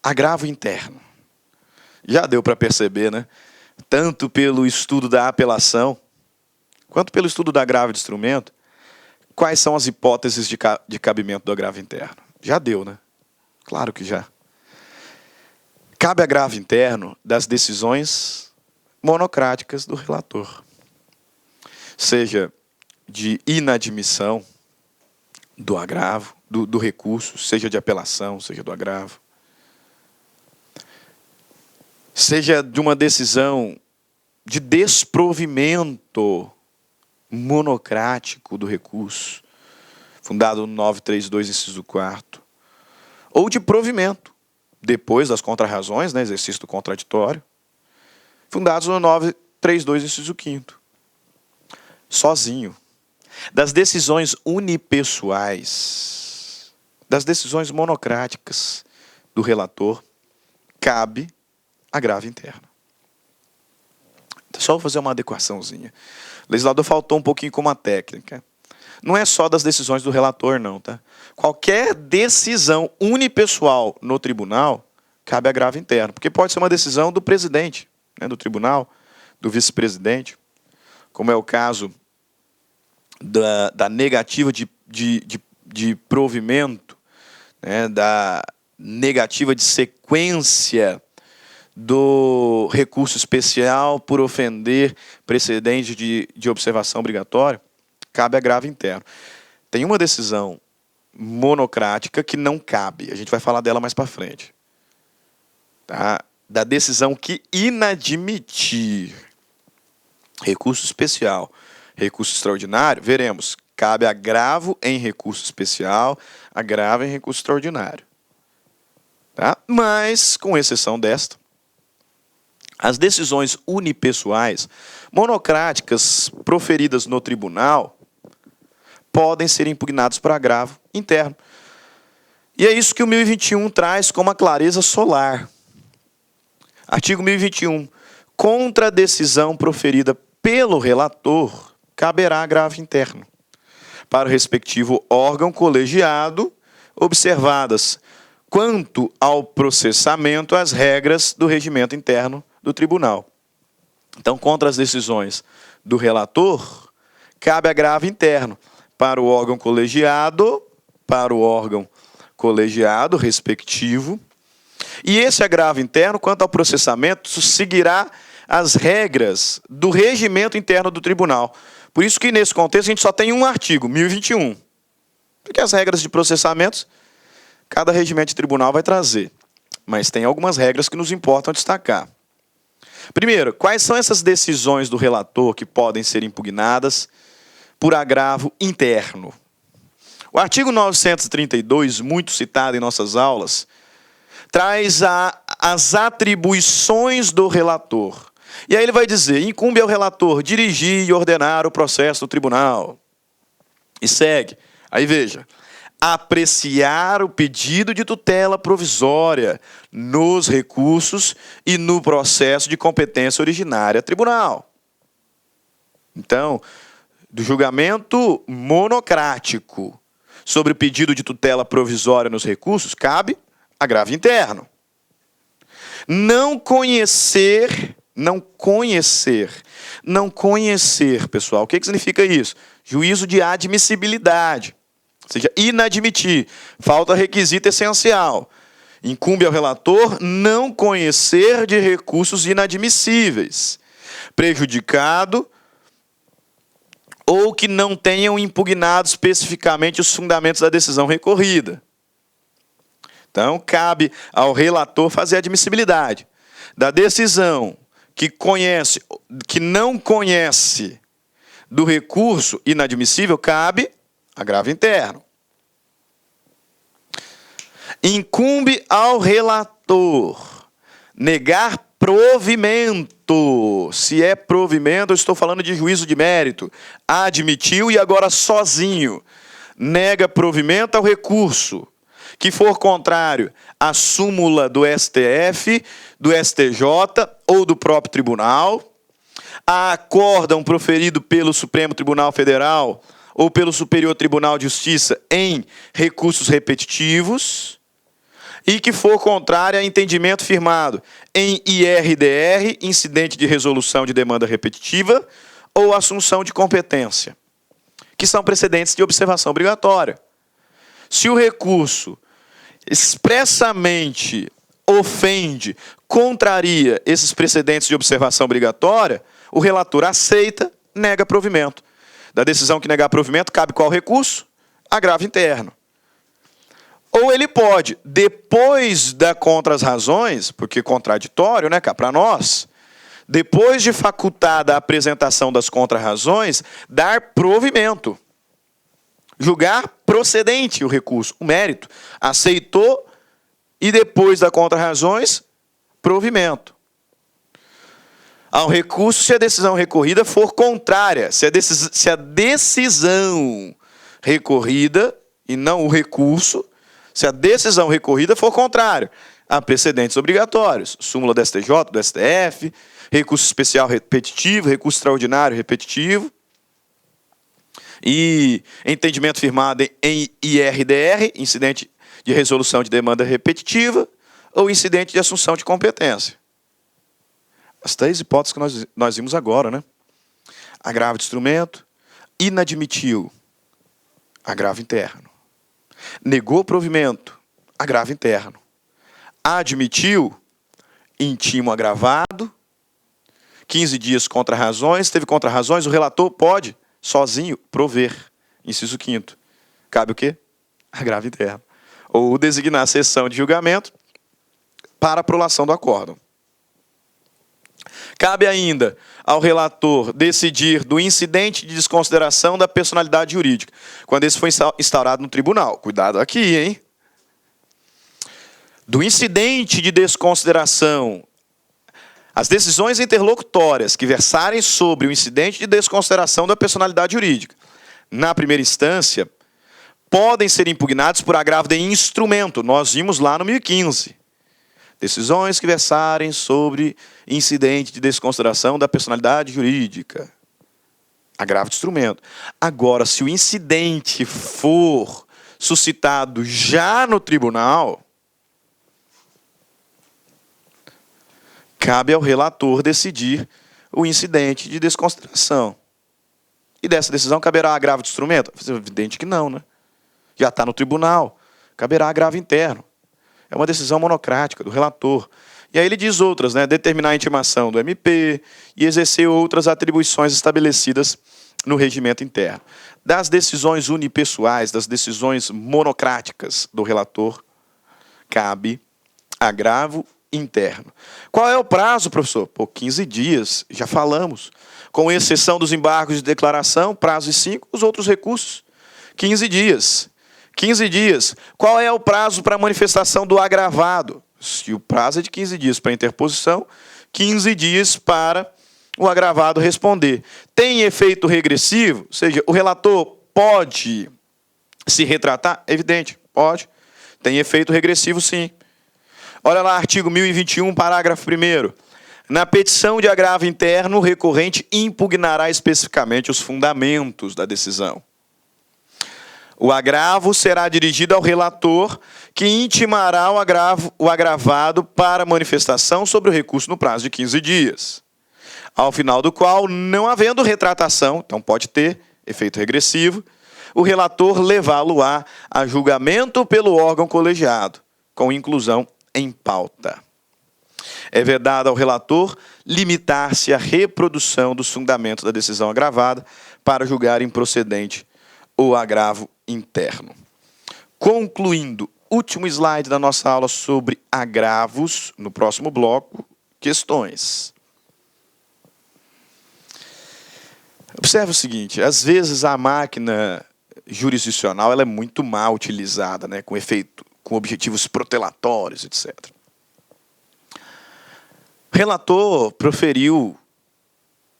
Agravo interno. Já deu para perceber, né? Tanto pelo estudo da apelação, quanto pelo estudo da agravo de instrumento, quais são as hipóteses de cabimento do agravo interno. Já deu, né? Claro que já. Cabe agravo interno das decisões monocráticas do relator. Seja de inadmissão do agravo, do recurso, seja de apelação, seja do agravo. Seja de uma decisão de desprovimento monocrático do recurso, fundado no 932, inciso 4º, ou de provimento, depois das contrarrazões, né, exercício do contraditório, fundados no 932, inciso 5º. Sozinho. Das decisões unipessoais, das decisões monocráticas do relator, cabe agravo interno. Só vou fazer uma adequaçãozinha. O legislador faltou um pouquinho com uma técnica. Não é só das decisões do relator, não, tá? Qualquer decisão unipessoal no tribunal, cabe agravo interno. Porque pode ser uma decisão do presidente, né, do tribunal, do vice-presidente, como é o caso da negativa de provimento, né, da negativa de sequência do recurso especial por ofender precedente de observação obrigatória, cabe agravo interno. Tem uma decisão monocrática que não cabe, a gente vai falar dela mais para frente. Tá? Da decisão que inadmitir recurso especial, recurso extraordinário, veremos, cabe agravo em recurso especial, agravo em recurso extraordinário. Tá? Mas, com exceção desta, as decisões unipessoais, monocráticas, proferidas no tribunal, podem ser impugnadas por agravo interno. E é isso que o 1021 traz com uma clareza solar. Artigo 1021. Contra a decisão proferida pelo relator, caberá agravo interno para o respectivo órgão colegiado, observadas, quanto ao processamento, as regras do regimento interno do tribunal. Então, contra as decisões do relator, cabe agravo interno para o órgão colegiado respectivo. E esse agravo interno, quanto ao processamento, seguirá as regras do regimento interno do tribunal. Por isso que, nesse contexto, a gente só tem um artigo, 1021. Porque as regras de processamento, cada regimento de tribunal vai trazer. Mas tem algumas regras que nos importam destacar. Primeiro, quais são essas decisões do relator que podem ser impugnadas por agravo interno? O artigo 932, muito citado em nossas aulas, traz as atribuições do relator. E aí ele vai dizer, incumbe ao relator dirigir e ordenar o processo do tribunal. E segue. Aí veja, apreciar o pedido de tutela provisória nos recursos e no processo de competência originária tribunal. Então, do julgamento monocrático sobre o pedido de tutela provisória nos recursos, cabe agravo interno. Não conhecer, pessoal, o que significa isso? Juízo de admissibilidade. Ou seja, inadmitir, falta requisito essencial. Incumbe ao relator não conhecer de recursos inadmissíveis, prejudicado ou que não tenham impugnado especificamente os fundamentos da decisão recorrida. Então, cabe ao relator fazer a admissibilidade da decisão que não conhece do recurso inadmissível, cabe agravo interno. Incumbe ao relator negar provimento relator, se é provimento, eu estou falando de juízo de mérito, admitiu e agora sozinho nega provimento ao recurso que for contrário à súmula do STF, do STJ ou do próprio tribunal, a acórdão proferido pelo Supremo Tribunal Federal ou pelo Superior Tribunal de Justiça em recursos repetitivos, e que for contrária a entendimento firmado em IRDR, incidente de resolução de demanda repetitiva, ou assunção de competência, que são precedentes de observação obrigatória. Se o recurso expressamente ofende, contraria esses precedentes de observação obrigatória, o relator aceita, nega provimento. Da decisão que negar provimento, cabe qual recurso? Agravo interno. Ou ele pode, depois da contra as razões, porque contraditório, né, cá para nós, depois de facultada a apresentação das contra-razões, dar provimento. Julgar procedente o recurso, o mérito. Aceitou e depois da contra-razões, provimento. Ao recurso, se a decisão recorrida for contrária, se a decisão recorrida, e não o recurso, se a decisão recorrida for contrária a precedentes obrigatórios, súmula do STJ, do STF, recurso especial repetitivo, recurso extraordinário repetitivo, e entendimento firmado em IRDR, incidente de resolução de demanda repetitiva, ou incidente de assunção de competência. As 3 hipóteses que nós vimos agora, né? Agravo de instrumento, inadmitiu, agravo interno. Negou provimento, agravo interno. Admitiu, intimo agravado, 15 dias contra razões, teve contra razões, o relator pode, sozinho, prover. Inciso 5º. Cabe o quê? Agravo interno. Ou designar a sessão de julgamento para a prolação do acórdão. Cabe ainda ao relator decidir do incidente de desconsideração da personalidade jurídica, quando esse foi instaurado no tribunal. Cuidado aqui, hein? Do incidente de desconsideração, as decisões interlocutórias que versarem sobre o incidente de desconsideração da personalidade jurídica, na primeira instância, podem ser impugnados por agravo de instrumento. Nós vimos lá no 1015. Decisões que versarem sobre incidente de desconsideração da personalidade jurídica. Agravo de instrumento. Agora, se o incidente for suscitado já no tribunal, cabe ao relator decidir o incidente de desconsideração. E dessa decisão caberá agravo de instrumento? É evidente que não, né? Já está no tribunal. Caberá agravo interno. É uma decisão monocrática do relator. E aí ele diz outras, né? Determinar a intimação do MP e exercer outras atribuições estabelecidas no regimento interno. Das decisões unipessoais, das decisões monocráticas do relator, cabe agravo interno. Qual é o prazo, professor? 15 dias, já falamos. Com exceção dos embargos de declaração, prazo de 5, os outros recursos, 15 dias. 15 dias. Qual é o prazo para a manifestação do agravado? Se o prazo é de 15 dias para interposição, 15 dias para o agravado responder. Tem efeito regressivo? Ou seja, o relator pode se retratar? Evidente, pode. Tem efeito regressivo, sim. Olha lá, artigo 1021, parágrafo 1º. Na petição de agravo interno, o recorrente impugnará especificamente os fundamentos da decisão. O agravo será dirigido ao relator, que intimará o agravado para manifestação sobre o recurso no prazo de 15 dias, ao final do qual, não havendo retratação, então pode ter efeito regressivo, o relator levá-lo-á a julgamento pelo órgão colegiado, com inclusão em pauta. É vedado ao relator limitar-se à reprodução dos fundamentos da decisão agravada para julgar improcedente o agravo interno. Concluindo, último slide da nossa aula sobre agravos, no próximo bloco, questões. Observe o seguinte, às vezes a máquina jurisdicional ela é muito mal utilizada, né, com objetivos protelatórios, etc. O relator proferiu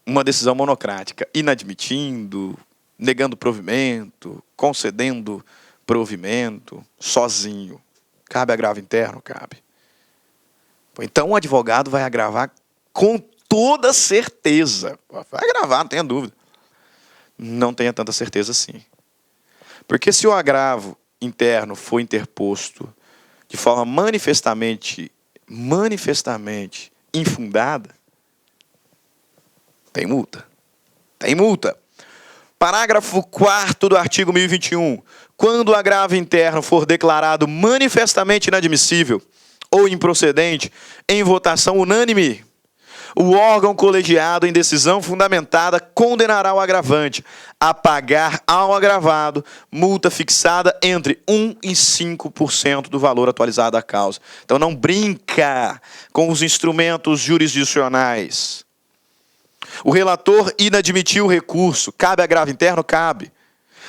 uma decisão monocrática, inadmitindo, negando provimento, concedendo provimento, sozinho. Cabe agravo interno? Cabe. Então o advogado vai agravar com toda certeza. Vai agravar, não tenha dúvida. Não tenha tanta certeza assim. Porque se o agravo interno for interposto de forma manifestamente infundada, tem multa. Tem multa. Parágrafo 4º do artigo 1021. Quando o agravo interno for declarado manifestamente inadmissível ou improcedente em votação unânime, o órgão colegiado em decisão fundamentada condenará o agravante a pagar ao agravado multa fixada entre 1% e 5% do valor atualizado da causa. Então não brinca com os instrumentos jurisdicionais. O relator inadmitiu o recurso. Cabe agravo interno? Cabe.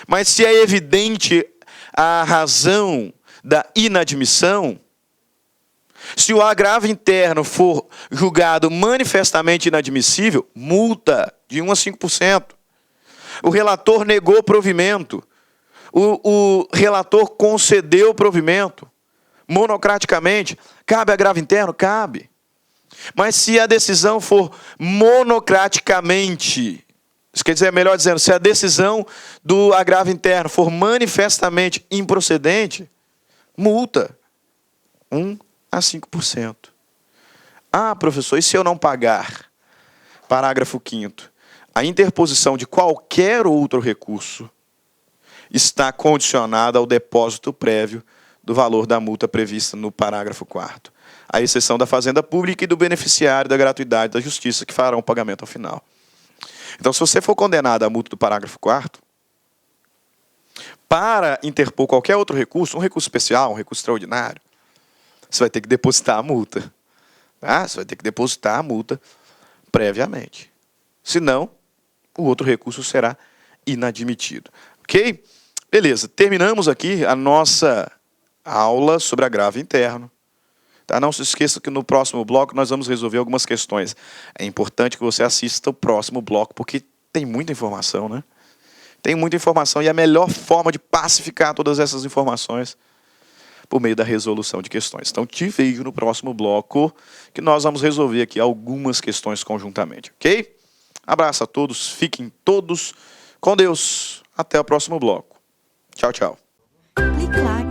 Mas se é evidente a razão da inadmissão, se o agravo interno for julgado manifestamente inadmissível, multa de 1% a 5%. O relator negou provimento. O relator concedeu provimento. Monocraticamente. Cabe agravo interno? Cabe. Mas se a decisão for monocraticamente, isso quer dizer, melhor dizendo, se a decisão do agravo interno for manifestamente improcedente, multa 1% a 5%. Ah, professor, e se eu não pagar? Parágrafo 5º. A interposição de qualquer outro recurso está condicionada ao depósito prévio do valor da multa prevista no parágrafo 4º, à exceção da Fazenda Pública e do beneficiário da gratuidade da Justiça, que farão o pagamento ao final. Então, se você for condenado à multa do parágrafo 4º, para interpor qualquer outro recurso, um recurso especial, um recurso extraordinário, você vai ter que depositar a multa. Tá? Você vai ter que depositar a multa previamente. Senão, o outro recurso será inadmitido. Ok? Beleza, terminamos aqui a nossa aula sobre agravo interno. Tá? Não se esqueça que no próximo bloco nós vamos resolver algumas questões. É importante que você assista o próximo bloco, porque tem muita informação, né? Tem muita informação e a melhor forma de pacificar todas essas informações por meio da resolução de questões. Então, te vejo no próximo bloco, que nós vamos resolver aqui algumas questões conjuntamente, ok? Abraço a todos, fiquem todos com Deus. Até o próximo bloco. Tchau, tchau. Clique like.